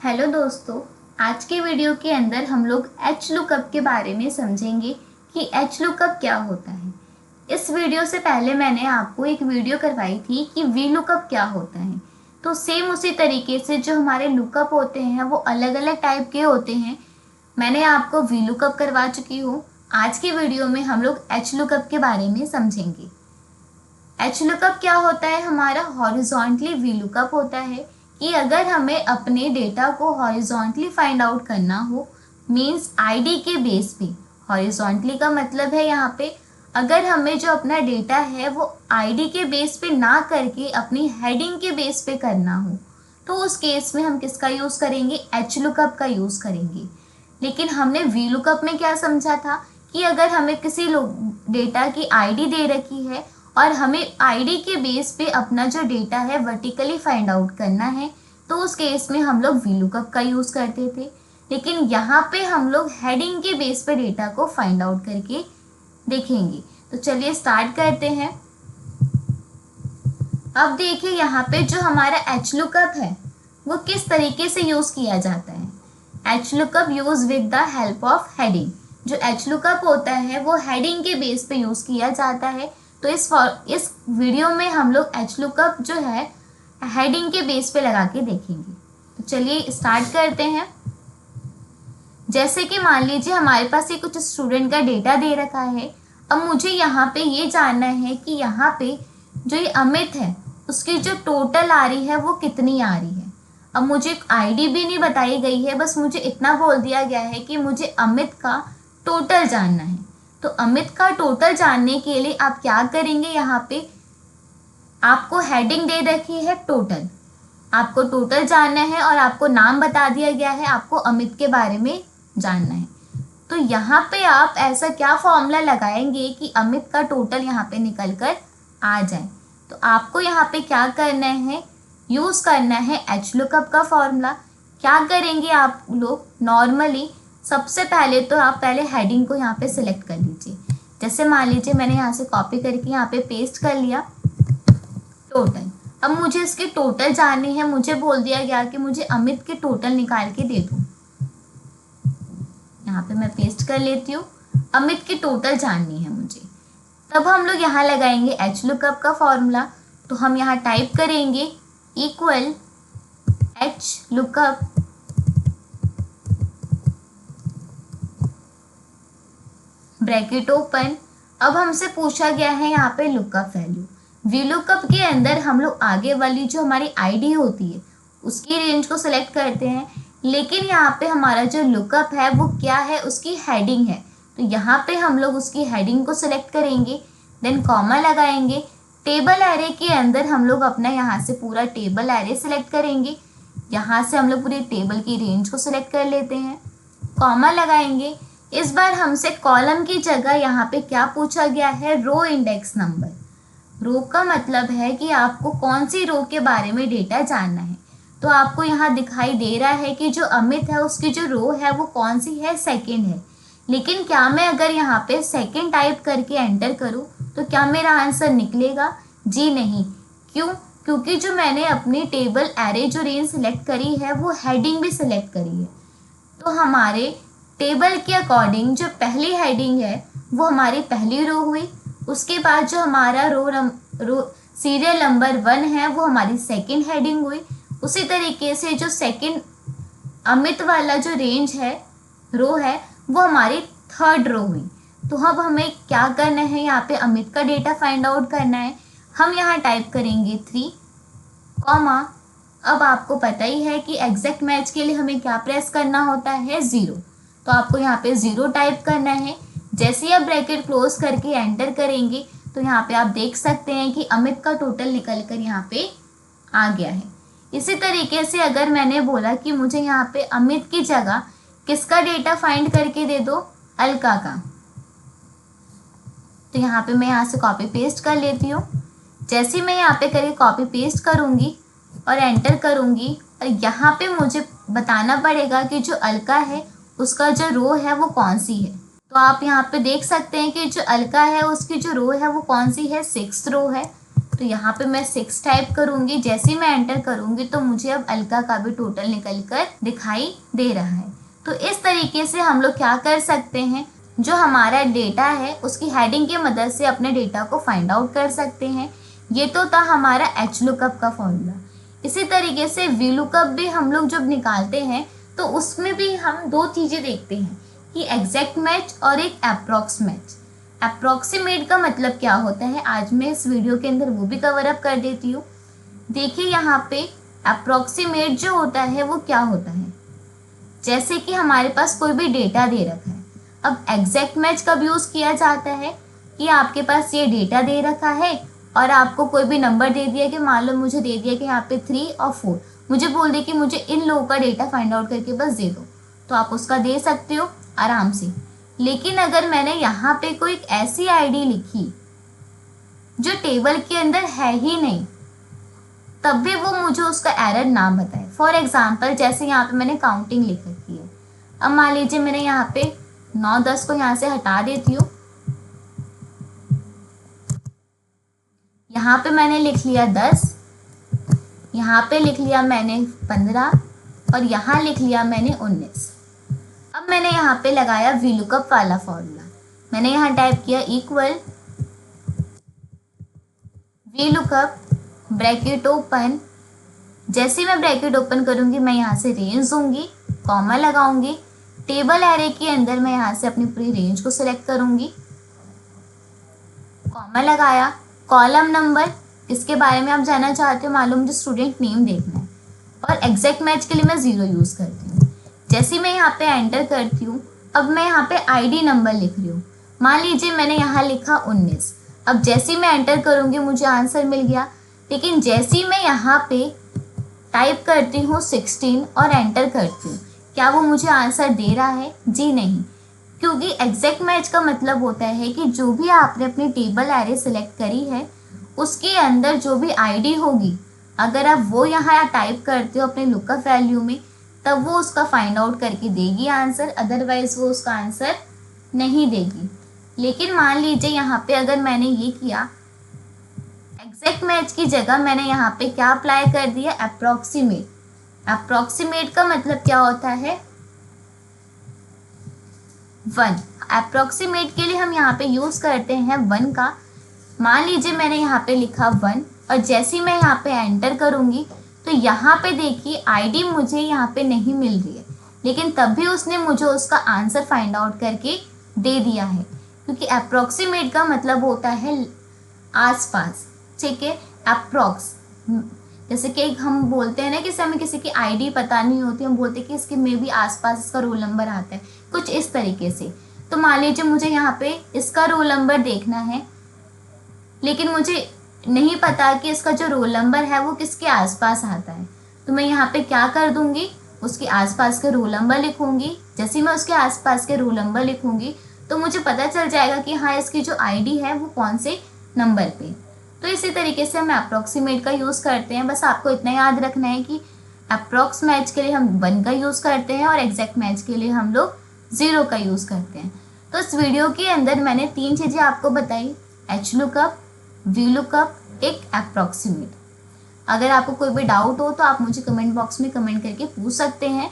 Hello दोस्तों। आज के वीडियो के अंदर हम लोग एच लुकअप के बारे में समझेंगे कि एच लुकअप क्या होता है। इस वीडियो से पहले मैंने आपको एक वीडियो करवाई थी कि वी लुकअप क्या होता है। तो सेम उसी तरीके से जो हमारे लुकअप होते हैं वो अलग अलग टाइप के होते हैं। मैंने आपको वी लुकअप करवा चुकी हूँ। आज की वीडियो में हम लोग एच लुकअप के बारे में समझेंगे। एच लुकअप क्या होता है? हमारा हॉरिजॉन्टली वी लुकअप होता है कि अगर हमें अपने डेटा को हॉरिजॉन्टली फाइंड आउट करना हो, मींस आईडी के बेस पे। हॉरिजॉन्टली का मतलब है यहाँ पे अगर हमें जो अपना डेटा है वो आईडी के बेस पे ना करके अपनी हेडिंग के बेस पे करना हो, तो उस केस में हम किसका यूज़ करेंगे? एच लुकअप का यूज़ करेंगे। लेकिन हमने वी लुकअप में क्या समझा था कि अगर हमें किसी डेटा की आईडी दे रखी है और हमें आईडी के बेस पे अपना जो डेटा है वर्टिकली फाइंड आउट करना है, तो उस केस में हम लोग वी लुकअप का यूज़ करते थे। लेकिन यहाँ पे हम लोग हेडिंग के बेस पे डेटा को फाइंड आउट करके देखेंगे। तो चलिए स्टार्ट करते हैं। अब देखिए यहाँ पे जो हमारा एच लुकअप है वो किस तरीके से यूज़ किया जाता है। H lookup use with the help of heading. जो एच लुकअप होता है वो हेडिंग के बेस पे यूज़ किया जाता है। तो इस वीडियो में हम लोग एच लुकअप जो है हेडिंग के बेस पे लगा के देखेंगे। तो चलिए स्टार्ट करते हैं। जैसे कि मान लीजिए हमारे पास ये कुछ स्टूडेंट का डेटा दे रखा है। अब मुझे यहाँ पे ये जानना है कि यहाँ पे जो ये अमित है उसकी जो टोटल आ रही है वो कितनी आ रही है। अब मुझे आईडी भी नहीं बताई गई है, बस मुझे इतना बोल दिया गया है कि मुझे अमित का टोटल जानना है। तो अमित का टोटल जानने के लिए आप क्या करेंगे? यहाँ पे आपको हेडिंग दे रखी है टोटल, आपको टोटल जानना है और आपको नाम बता दिया गया है, आपको अमित के बारे में जानना है। तो यहाँ पे आप ऐसा क्या फॉर्मूला लगाएंगे कि अमित का टोटल यहाँ पे निकल कर आ जाए। तो आपको यहाँ पे क्या करना है? यूज़ करना है एच लुकअप का फॉर्मूला। क्या करेंगे आप लोग? नॉर्मली सबसे पहले तो आप पहले हेडिंग को यहाँ पे सिलेक्ट कर लीजिए। जैसे मान लीजिए मैंने यहाँ से कॉपी करके यहाँ पे पेस्ट कर लिया टोटल। अब मुझे इसके टोटल जाननी है। मुझे बोल दिया गया कि मुझे अमित के टोटल निकाल के दे दो। यहाँ पे मैं पेस्ट कर लेती हूँ। अमित की टोटल जाननी है मुझे। तब हम लोग यहाँ लगाएंगे एच लुकअप का फॉर्मूला। तो हम यहाँ टाइप करेंगे equal H lookup bracket open. अब हमसे पूछा गया है यहाँ पे लुकअप वैल्यू। वी लुकअप के अंदर हम लोग आगे वाली जो हमारी आईडी होती है उसकी रेंज को सिलेक्ट करते हैं, लेकिन यहाँ पे हमारा जो लुकअप है वो क्या है? उसकी हेडिंग है। तो यहाँ पे हम लोग उसकी हेडिंग को सिलेक्ट करेंगे, देन कॉमा लगाएंगे। टेबल एरे के अंदर हम लोग अपना यहाँ से पूरा टेबल एरे सिलेक्ट करेंगे। यहाँ से हम लोग पूरी टेबल की रेंज को सिलेक्ट कर लेते हैं, कॉमा लगाएंगे। इस बार हमसे कॉलम की जगह यहाँ पे क्या पूछा गया है? Row index number. रो का मतलब है कि आपको कौन सी रो के बारे में डेटा जानना है। तो आपको यहाँ दिखाई दे रहा है कि जो अमित है उसकी जो रो है वो कौन सी है? सेकंड है। लेकिन क्या मैं अगर यहाँ पे सेकंड टाइप करके एंटर करूँ तो क्या मेरा आंसर निकलेगा? जी नहीं। क्यों? क्योंकि जो मैंने अपनी टेबल एरे जो रेंज सिलेक्ट करी है वो हेडिंग भी सिलेक्ट करी है। तो हमारे टेबल के अकॉर्डिंग जो पहली हेडिंग है वो हमारी पहली रो हुई। उसके बाद जो हमारा रो सीरियल नंबर 1 है वो हमारी सेकंड हेडिंग हुई। उसी तरीके से जो सेकंड अमित वाला जो रेंज है, रो है, वो हमारी थर्ड रो हुई। तो अब हमें क्या करना है? यहाँ पे अमित का डेटा फाइंड आउट करना है। हम यहाँ टाइप करेंगे 3 कॉमा। अब आपको पता ही है कि एग्जैक्ट मैच के लिए हमें क्या प्रेस करना होता है? 0। तो आपको यहाँ पे 0 टाइप करना है। जैसे ही आप ब्रैकेट क्लोज करके एंटर करेंगे तो यहाँ पे आप देख सकते हैं कि अमित का टोटल निकल कर यहाँ पे आ गया है। इसी तरीके से अगर मैंने बोला कि मुझे यहाँ पे अमित की जगह किसका डेटा फाइंड करके दे दो? अलका का। तो यहाँ पे मैं यहाँ से कॉपी पेस्ट कर लेती हूँ। जैसे ही मैं यहाँ पे करके कॉपी पेस्ट करूँगी और एंटर करूँगी, और यहाँ पे मुझे बताना पड़ेगा कि जो अलका है उसका जो रो है वो कौन सी है। तो आप यहाँ पे देख सकते हैं कि जो अलका है उसकी जो रो है वो कौन सी है? 6th रो है। तो यहाँ पे मैं 6 टाइप करूँगी। जैसे ही मैं एंटर करूँगी तो मुझे अब अलका का भी टोटल निकल कर दिखाई दे रहा है। तो इस तरीके से हम लोग क्या कर सकते हैं, जो हमारा डेटा है उसकी हेडिंग की मदद से अपने डेटा को फाइंड आउट कर सकते हैं। ये तो था हमारा एच लुकअप का फॉर्मूला। इसी तरीके से वी लुकअप भी हम लोग जब निकालते हैं तो उसमें भी हम दो चीज़ें देखते हैं कि एग्जैक्ट मैच और एक अप्रॉक्स मैच। अप्रॉक्सीमेट का मतलब क्या होता है, आज मैं इस वीडियो के अंदर वो भी कवर अप कर देती हूँ। देखिए यहाँ पे अप्रॉक्सीमेट जो होता है वो क्या होता है, जैसे कि हमारे पास कोई भी डेटा दे रखा है। अब एग्जैक्ट मैच कब यूज़ किया जाता है कि आपके पास ये डेटा दे रखा है और आपको कोई भी नंबर दे दिया कि मान लो मुझे दे दिया कि यहाँ पे 3 और 4, मुझे बोल दे कि मुझे इन लोगों का डेटा फाइंड आउट करके बस दे दो, तो आप उसका दे सकते हो आराम से। लेकिन अगर मैंने यहाँ पे कोई एक ऐसी आईडी लिखी जो टेबल के अंदर है ही नहीं, तब भी वो मुझे उसका एरर ना बताए। फॉर एग्जाम्पल जैसे यहाँ पे मैंने काउंटिंग लिख रखी है। अब मान लीजिए मैंने यहाँ पे 9-10 को यहाँ से हटा देती हूँ, यहाँ पे मैंने लिख लिया 10, यहाँ पे लिख लिया मैंने 15 और यहाँ लिख लिया मैंने 19। अब मैंने यहाँ पे लगाया वी लुकअप वाला फॉर्मूला। मैंने यहाँ टाइप किया equal V lookup bracket open. जैसे मैं ब्रैकेट ओपन करूँगी मैं यहाँ से रेंज दूंगी, कॉमा लगाऊंगी, टेबल एरे के अंदर मैं यहाँ से अपनी पूरी रेंज को सिलेक्ट करूँगी, कॉमा लगाया, कॉलम नंबर इसके बारे में आप जानना चाहते हो, मालूम मुझे स्टूडेंट नेम देखना है, और एग्जैक्ट मैच के लिए मैं 0 यूज़ करती हूँ। जैसे मैं यहाँ पे एंटर करती हूँ, अब मैं यहाँ पे आईडी नंबर लिख रही हूँ। मान लीजिए मैंने यहाँ लिखा 19। अब जैसे मैं एंटर करूँगी मुझे आंसर मिल गया। लेकिन जैसे ही मैं यहाँ पे टाइप करती हूँ 16 और एंटर करती हूँ, क्या वो मुझे आंसर दे रहा है? जी नहीं, क्योंकि एग्जैक्ट मैच का मतलब होता है कि जो भी आपने अपनी टेबल एरे सेलेक्ट करी है उसके अंदर जो भी आईडी होगी, अगर आप वो यहाँ टाइप करते हो अपने लुकअप वैल्यू में, तब वो उसका फाइंड आउट करके देगी आंसर, अदरवाइज वो उसका आंसर नहीं देगी। लेकिन मान लीजिए यहाँ पे अगर मैंने ये किया, एग्जैक्ट मैच की जगह मैंने यहाँ पे क्या अप्लाई कर दिया, अप्रॉक्सीमेट। अप्रॉक्सीमेट का मतलब क्या होता है, 1। अप्रॉक्सीमेट के लिए हम यहाँ पे यूज़ करते हैं 1 का। मान लीजिए मैंने यहाँ पे लिखा 1 और जैसे ही मैं यहाँ पे एंटर करूँगी तो यहाँ पे देखिए आईडी मुझे यहाँ पे नहीं मिल रही है, लेकिन तब भी उसने मुझे उसका आंसर फाइंड आउट करके दे दिया है, क्योंकि अप्रॉक्सीमेट का मतलब होता है आसपास। ठीक है, अप्रॉक्स, जैसे कि हम बोलते हैं ना कि हमें किसी की आईडी पता नहीं होती, हम बोलते हैं कि इसके में भी आसपास इसका रोल नंबर आता है, कुछ इस तरीके से। तो मान लीजिए मुझे यहाँ पे इसका रोल नंबर देखना है, लेकिन मुझे नहीं पता कि इसका जो रोल नंबर है वो किसके आसपास आता है, तो मैं यहाँ पे क्या कर दूँगी, उसके आसपास के रोल नंबर लिखूँगी। जैसे ही मैं उसके आसपास के रोल नंबर लिखूँगी तो मुझे पता चल जाएगा कि हाँ इसकी जो आईडी है वो कौन से नंबर पे। तो इसी तरीके से हम अप्रॉक्सीमेट का यूज़ करते हैं। बस आपको इतना याद रखना है कि अप्रॉक्स मैच के लिए हम 1 का यूज़ करते हैं और एग्जैक्ट मैच के लिए हम लोग 0 का यूज़ करते हैं। तो इस वीडियो के अंदर मैंने 3 चीज़ें आपको बताई, एच लुकअप, वी लुकअप, एक अप्रॉक्सीमेट। अगर आपको कोई भी डाउट हो तो आप मुझे कमेंट बॉक्स में कमेंट करके पूछ सकते हैं।